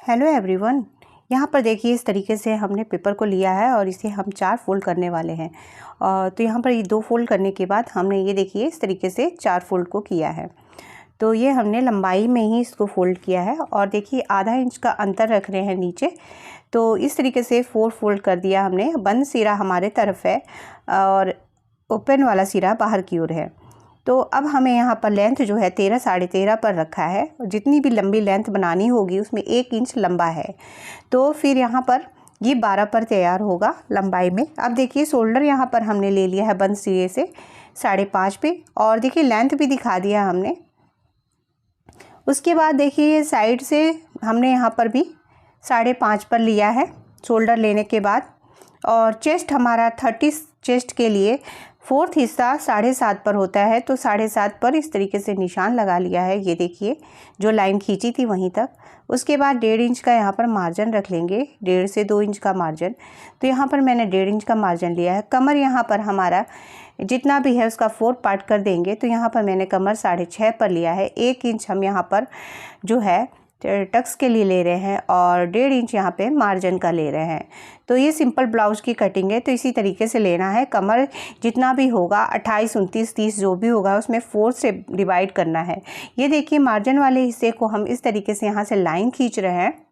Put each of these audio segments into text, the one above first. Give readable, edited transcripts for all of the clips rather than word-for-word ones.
Hello everyone. यहाँ पर देखिए इस तरीके से हमने पेपर को लिया है और इसे हम 4 फोल्ड करने वाले हैं। तो यहाँ पर ये 2 फोल्ड करने के बाद हमने ये देखिए इस तरीके से 4 फोल्ड को किया है। तो ये हमने लंबाई में ही इसको फोल्ड किया है और देखिए आधा इंच का अंतर रख रहे हैं नीचे। तो इस तरीके से 4 फोल्ड कर दिया हमने। बंद सिरा हमारे तरफ है और ओपन वाला सिरा बाहर की ओर है। तो अब हमें यहाँ पर लेंथ जो है 13 साढ़े 13 पर रखा है। जितनी भी लंबी लेंथ बनानी होगी उसमें 1 इंच लंबा है, तो फिर यहाँ पर ये 12 पर तैयार होगा लंबाई में। अब देखिए शोल्डर यहाँ पर हमने ले लिया है बंद सिरे से 5.5 पे और देखिए लेंथ भी दिखा दिया हमने। उसके बाद देखिए साइड से हमने यहाँ पर भी 5.5 पर लिया है शोल्डर लेने के बाद। और चेस्ट हमारा 30 चेस्ट के लिए 4th हिस्सा 7.5 पर होता है, तो 7.5 पर इस तरीके से निशान लगा लिया है। ये देखिए जो लाइन खींची थी वहीं तक। उसके बाद 1.5 इंच का यहाँ पर मार्जिन रख लेंगे, 1.5 से 2 इंच का मार्जिन। तो यहाँ पर मैंने 1.5 इंच का मार्जिन लिया है। कमर यहाँ पर हमारा जितना भी है उसका 4 पार्ट कर देंगे, तो यहाँ पर मैंने कमर 6.5 पर लिया है। 1 इंच हम यहाँ पर जो है टक्स के लिए ले रहे हैं और 1.5 इंच यहाँ पे मार्जिन का ले रहे हैं। तो ये सिंपल ब्लाउज़ की कटिंग है, तो इसी तरीके से लेना है। कमर जितना भी होगा 28, 29, 30 जो भी होगा उसमें 4 से डिवाइड करना है। ये देखिए मार्जिन वाले हिस्से को हम इस तरीके से यहाँ से लाइन खींच रहे हैं।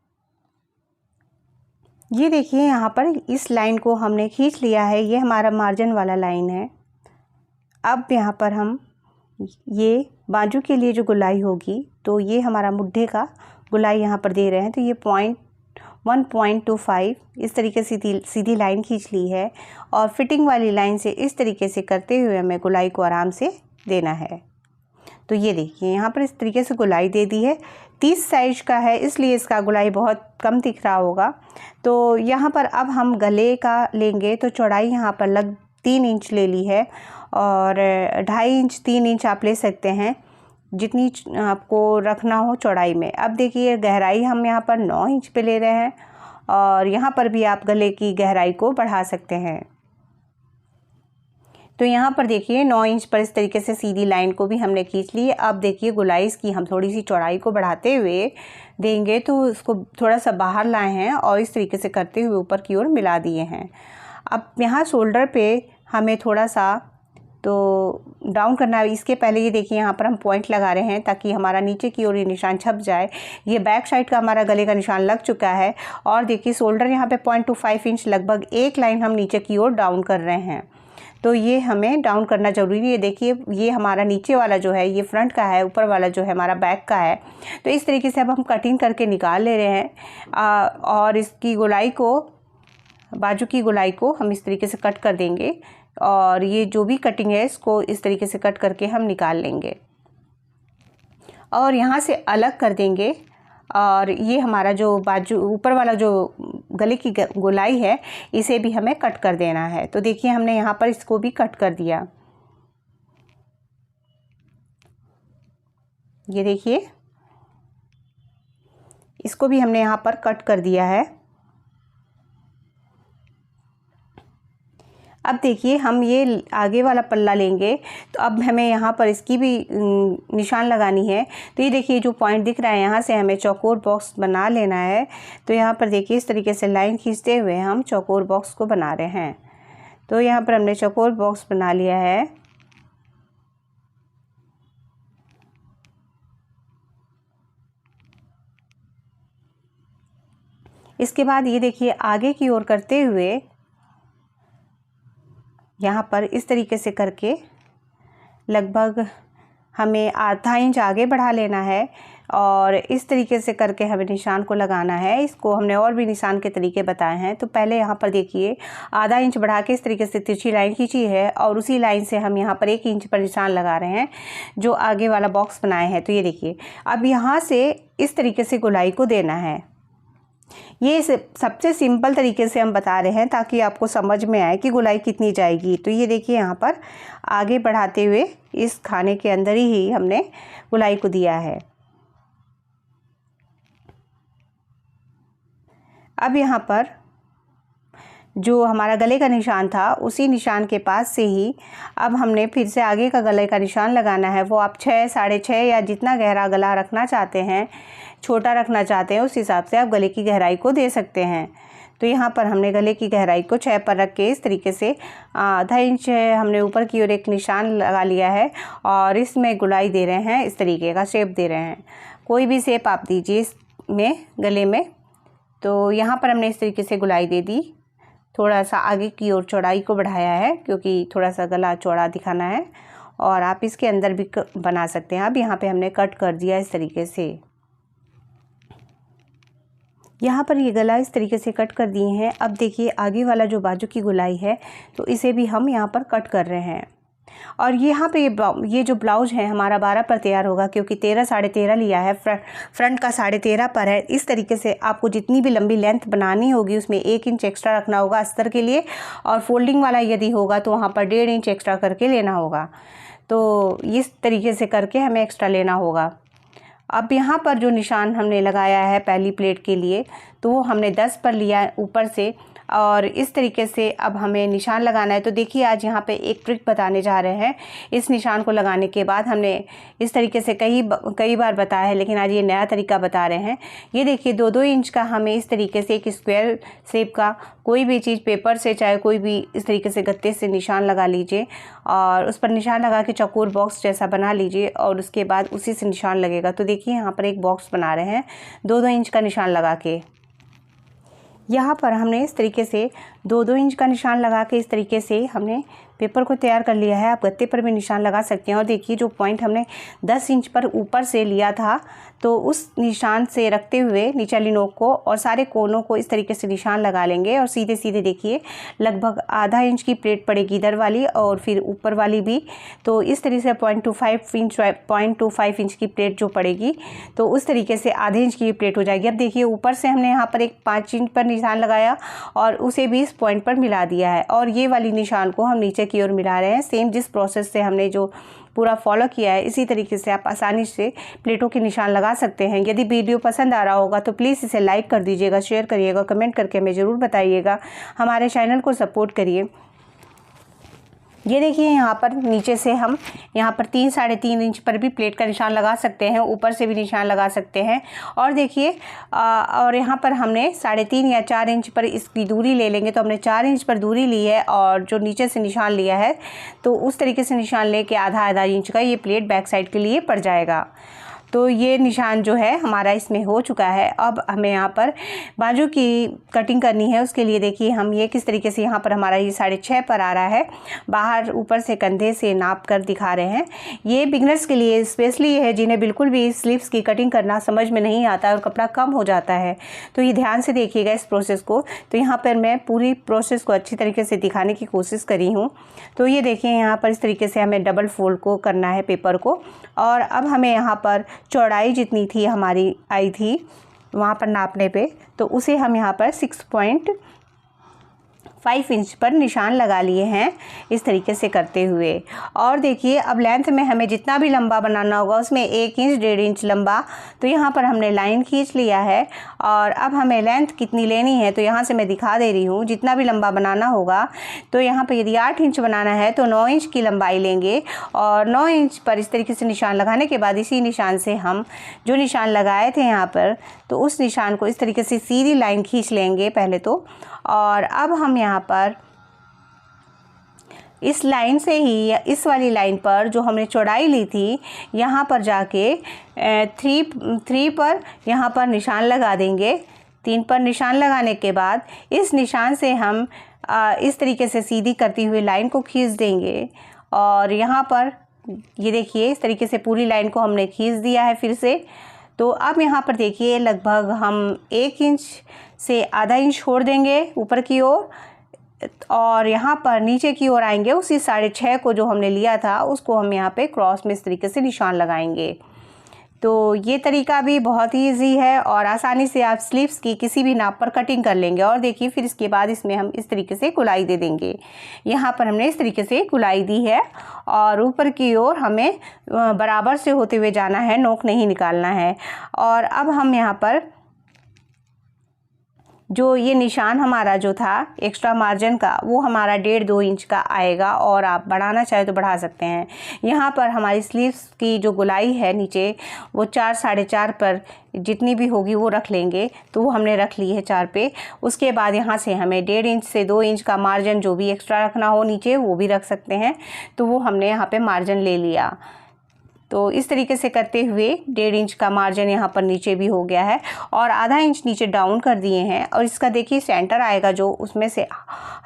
ये देखिए यहाँ पर इस लाइन को हमने खींच लिया है, ये हमारा मार्जिन वाला लाइन है। अब यहाँ पर हम ये बाजू के लिए जो गुलाई होगी, तो ये हमारा मुड्ढे का गुलाई यहाँ पर दे रहे हैं। तो ये 1.25 इस तरीके से सीधी लाइन खींच ली है और फिटिंग वाली लाइन से इस तरीके से करते हुए हमें गुलाई को आराम से देना है। तो ये देखिए यहाँ पर इस तरीके से गुलाई दे दी है। 30 साइज का है इसलिए इसका गुलाई बहुत कम दिख रहा होगा। तो यहाँ पर अब हम गले का लेंगे, तो चौड़ाई यहाँ पर लग 3 इंच ले ली है और 2.5 इंच 3 इंच आप ले सकते हैं, जितनी आपको रखना हो चौड़ाई में। अब देखिए गहराई हम यहाँ पर 9 इंच पे ले रहे हैं और यहाँ पर भी आप गले की गहराई को बढ़ा सकते हैं। तो यहाँ पर देखिए 9 इंच पर इस तरीके से सीधी लाइन को भी हमने खींच ली है। अब देखिए गुलाई की हम थोड़ी सी चौड़ाई को बढ़ाते हुए देंगे, तो उसको थोड़ा सा बाहर लाए हैं और इस तरीके से करते हुए ऊपर की ओर मिला दिए हैं। अब यहाँ शोल्डर पे हमें थोड़ा सा तो डाउन करना है। इसके पहले ये देखिए यहाँ पर हम पॉइंट लगा रहे हैं ताकि हमारा नीचे की ओर ये निशान छप जाए। ये बैक साइड का हमारा गले का निशान लग चुका है और देखिए शोल्डर यहाँ पे 0.25 इंच लगभग एक लाइन हम नीचे की ओर डाउन कर रहे हैं। तो ये हमें डाउन करना ज़रूरी है। देखिए ये हमारा नीचे वाला जो है ये फ्रंट का है, ऊपर वाला जो है हमारा बैक का है। तो इस तरीके से अब हम कटिंग करके निकाल ले रहे हैं और इसकी गोलाई को, बाजू की गोलाई को हम इस तरीके से कट कर देंगे और ये जो भी कटिंग है इसको इस तरीके से कट करके हम निकाल लेंगे और यहाँ से अलग कर देंगे। और ये हमारा जो बाजू ऊपर वाला जो गले की गोलाई है इसे भी हमें कट कर देना है। तो देखिए हमने यहाँ पर इसको भी कट कर दिया। ये देखिए इसको भी हमने यहाँ पर कट कर दिया है। अब देखिए हम ये आगे वाला पल्ला लेंगे, तो अब हमें यहाँ पर इसकी भी निशान लगानी है। तो ये देखिए जो पॉइंट दिख रहा है यहाँ से हमें चौकोर बॉक्स बना लेना है। तो यहाँ पर देखिए इस तरीके से लाइन खींचते हुए हम चौकोर बॉक्स को बना रहे हैं। तो यहाँ पर हमने चौकोर बॉक्स बना लिया है। इसके बाद ये देखिए आगे की ओर करते हुए यहाँ पर इस तरीके से करके लगभग हमें आधा इंच आगे बढ़ा लेना है और इस तरीके से करके हमें निशान को लगाना है। इसको हमने और भी निशान के तरीके बताए हैं। तो पहले यहाँ पर देखिए आधा इंच बढ़ा के इस तरीके से तिरछी लाइन खींची है और उसी लाइन से हम यहाँ पर 1 इंच पर निशान लगा रहे हैं जो आगे वाला बॉक्स बनाए हैं। तो ये देखिए अब यहाँ से इस तरीके से गोलाई को देना है। ये सबसे सिंपल तरीके से हम बता रहे हैं ताकि आपको समझ में आए कि गोलाई कितनी जाएगी। तो ये देखिए यहाँ पर आगे बढ़ाते हुए इस खाने के अंदर ही हमने गोलाई को दिया है। अब यहाँ पर जो हमारा गले का निशान था उसी निशान के पास से ही अब हमने फिर से आगे का गले का निशान लगाना है। वो आप 6, 6.5 या जितना गहरा गला रखना चाहते हैं, छोटा रखना चाहते हैं, उस हिसाब से आप गले की गहराई को दे सकते हैं। तो यहाँ पर हमने गले की गहराई को 6 पर रख के इस तरीके से आधा इंच हमने ऊपर की ओर एक निशान लगा लिया है और इसमें गुलाई दे रहे हैं, इस तरीके का शेप दे रहे हैं। कोई भी शेप आप दीजिए इसमें गले में। तो यहाँ पर हमने इस तरीके से गुलाई दे दी। थोड़ा सा आगे की ओर चौड़ाई को बढ़ाया है क्योंकि थोड़ा सा गला चौड़ा दिखाना है, और आप इसके अंदर भी बना सकते हैं। अब यहाँ पे हमने कट कर दिया इस तरीके से। यहाँ पर ये गला इस तरीके से कट कर दिए हैं। अब देखिए आगे वाला जो बाजू की गुलाई है तो इसे भी हम यहाँ पर कट कर रहे हैं। और यहाँ पे ये जो ब्लाउज है हमारा 12 पर तैयार होगा क्योंकि 13, 13.5 लिया है, फ्रंट का 13.5 पर है। इस तरीके से आपको जितनी भी लंबी लेंथ बनानी होगी उसमें 1 इंच एक्स्ट्रा रखना होगा अस्तर के लिए, और फोल्डिंग वाला यदि होगा तो वहाँ पर 1.5 इंच एक्स्ट्रा करके लेना होगा। तो इस तरीके से करके हमें एक्स्ट्रा लेना होगा। अब यहाँ पर जो निशान हमने लगाया है पहली प्लेट के लिए तो वो हमने 10 पर लिया है ऊपर से, और इस तरीके से अब हमें निशान लगाना है। तो देखिए आज यहाँ पे एक ट्रिक बताने जा रहे हैं। इस निशान को लगाने के बाद हमने इस तरीके से कई बार बताया है, लेकिन आज ये नया तरीका बता रहे हैं। ये देखिए 2-2 इंच का हमें इस तरीके से एक स्क्वायर शेप का कोई भी चीज़ पेपर से, चाहे कोई भी इस तरीके से गत्ते से निशान लगा लीजिए और उस पर निशान लगा के चौकोर बॉक्स जैसा बना लीजिए और उसके बाद उसी से निशान लगेगा। तो देखिए यहाँ पर एक बॉक्स बना रहे हैं 2-2 इंच का निशान लगा के। यहाँ पर हमने इस तरीके से 2-2 इंच का निशान लगा के इस तरीके से हमने पेपर को तैयार कर लिया है। आप गत्ते पर भी निशान लगा सकते हैं। और देखिए जो पॉइंट हमने 10 इंच पर ऊपर से लिया था तो उस निशान से रखते हुए निचली नोक को और सारे कोनों को इस तरीके से निशान लगा लेंगे और सीधे सीधे देखिए लगभग आधा इंच की प्लेट पड़ेगी इधर वाली और फिर ऊपर वाली भी। तो इस तरीके से 0.25 इंच की प्लेट जो पड़ेगी तो उस तरीके से आधे इंच की प्लेट हो जाएगी। अब देखिए ऊपर से हमने यहाँ पर एक 5 इंच पर निशान लगाया और उसे भी इस पॉइंट पर मिला दिया है और ये वाली निशान को हम नीचे की ओर मिला रहे हैं। सेम जिस प्रोसेस से हमने जो पूरा फॉलो किया है इसी तरीके से आप आसानी से प्लेटों के निशान लगा सकते हैं। यदि वीडियो पसंद आ रहा होगा तो प्लीज़ इसे लाइक कर दीजिएगा, शेयर करिएगा, कमेंट करके हमें ज़रूर बताइएगा। हमारे चैनल को सपोर्ट करिए। ये देखिए यहाँ पर नीचे से हम यहाँ पर 3, 3.5 इंच पर भी प्लेट का निशान लगा सकते हैं, ऊपर से भी निशान लगा सकते हैं। और देखिए और यहाँ पर हमने 3.5 या 4 इंच पर इसकी दूरी ले लेंगे। तो हमने 4 इंच पर दूरी ली है और जो नीचे से निशान लिया है तो उस तरीके से निशान लेके आधा इंच का ये प्लेट बैक साइड के लिए पड़ जाएगा। तो ये निशान जो है हमारा इसमें हो चुका है। अब हमें यहाँ पर बाजू की कटिंग करनी है। उसके लिए देखिए हम ये किस तरीके से यहाँ पर हमारा ये 6.5 पर आ रहा है, बाहर ऊपर से कंधे से नाप कर दिखा रहे हैं। ये बिगनर्स के लिए स्पेशली है जिन्हें बिल्कुल भी स्लीव्स की कटिंग करना समझ में नहीं आता और कपड़ा कम हो जाता है। तो ये ध्यान से देखिएगा इस प्रोसेस को। तो यहाँ पर मैं पूरी प्रोसेस को अच्छी तरीके से दिखाने की कोशिश करी हूँ। तो ये देखिए यहाँ पर इस तरीके से हमें डबल फोल्ड को करना है पेपर को, और अब हमें यहाँ पर चौड़ाई जितनी थी हमारी आई थी वहाँ पर नापने पे तो उसे हम यहाँ पर 6.5 इंच पर निशान लगा लिए हैं इस तरीके से करते हुए। और देखिए अब लेंथ में हमें जितना भी लंबा बनाना होगा उसमें 1 इंच 1.5 इंच लंबा, तो यहाँ पर हमने लाइन खींच लिया है। और अब हमें लेंथ कितनी लेनी है तो यहाँ से मैं दिखा दे रही हूँ। जितना भी लंबा बनाना होगा तो यहाँ पर यदि 8 इंच बनाना है तो 9 इंच की लंबाई लेंगे और 9 इंच पर इस तरीके से निशान लगाने के बाद इसी निशान से हम जो निशान लगाए थे यहाँ पर तो उस निशान को इस तरीके से सीधी लाइन खींच लेंगे पहले तो। और अब हम यहाँ पर इस लाइन से ही इस वाली लाइन पर जो हमने चौड़ाई ली थी यहाँ पर जाके 3 पर यहाँ पर निशान लगा देंगे। 3 पर निशान लगाने के बाद इस निशान से हम इस तरीके से सीधी करती हुई लाइन को खींच देंगे और यहाँ पर ये देखिए इस तरीके से पूरी लाइन को हमने खींच दिया है फिर से। तो अब यहाँ पर देखिए लगभग हम 1 इंच से आधा इंच छोड़ देंगे ऊपर की ओर और यहाँ पर नीचे की ओर आएंगे। उसी 6.5 को जो हमने लिया था उसको हम यहाँ पे क्रॉस में इस तरीके से निशान लगाएंगे। तो ये तरीका भी बहुत ही ईजी है और आसानी से आप स्लीव्स की किसी भी नाप पर कटिंग कर लेंगे। और देखिए फिर इसके बाद इसमें हम इस तरीके से गुलाई दे देंगे। यहाँ पर हमने इस तरीके से गुलाई दी है और ऊपर की ओर हमें बराबर से होते हुए जाना है, नोक नहीं निकालना है। और अब हम यहाँ पर जो ये निशान हमारा जो था एक्स्ट्रा मार्जिन का, वो हमारा 1.5-2 इंच का आएगा और आप बढ़ाना चाहे तो बढ़ा सकते हैं। यहाँ पर हमारी स्लीव्स की जो गोलाई है नीचे, वो 4 साढ़े 4 पर जितनी भी होगी वो रख लेंगे। तो वो हमने रख ली है 4 पे। उसके बाद यहाँ से हमें 1.5 इंच से 2 इंच का मार्जिन जो भी एक्स्ट्रा रखना हो नीचे वो भी रख सकते हैं। तो वो हमने यहाँ पे मार्जिन ले लिया। तो इस तरीके से करते हुए 1.5 इंच का मार्जिन यहाँ पर नीचे भी हो गया है और आधा इंच नीचे डाउन कर दिए हैं। और इसका देखिए सेंटर आएगा जो, उसमें से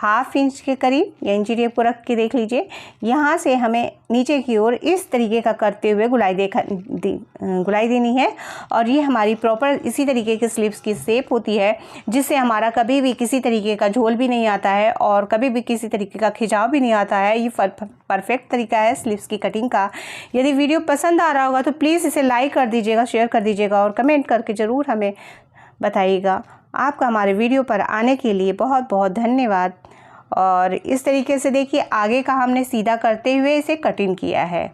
1/2 इंच के करीब या इंची टेप को रख के देख लीजिए। यहाँ से हमें नीचे की ओर इस तरीके का करते हुए गुलाई देनी है। और ये हमारी प्रॉपर इसी तरीके के स्लीव्स की शेप होती है, जिससे हमारा कभी भी किसी तरीके का झोल भी नहीं आता है और कभी भी किसी तरीके का खिंचाव भी नहीं आता है। ये परफेक्ट तरीका है स्लीव्स की कटिंग का। यदि वीडियो पसंद आ रहा होगा तो प्लीज़ इसे लाइक कर दीजिएगा, शेयर कर दीजिएगा और कमेंट करके ज़रूर हमें बताइएगा। आपका हमारे वीडियो पर आने के लिए बहुत बहुत धन्यवाद। और इस तरीके से देखिए आगे का हमने सीधा करते हुए इसे कटिंग किया है।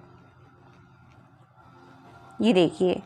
ये देखिए।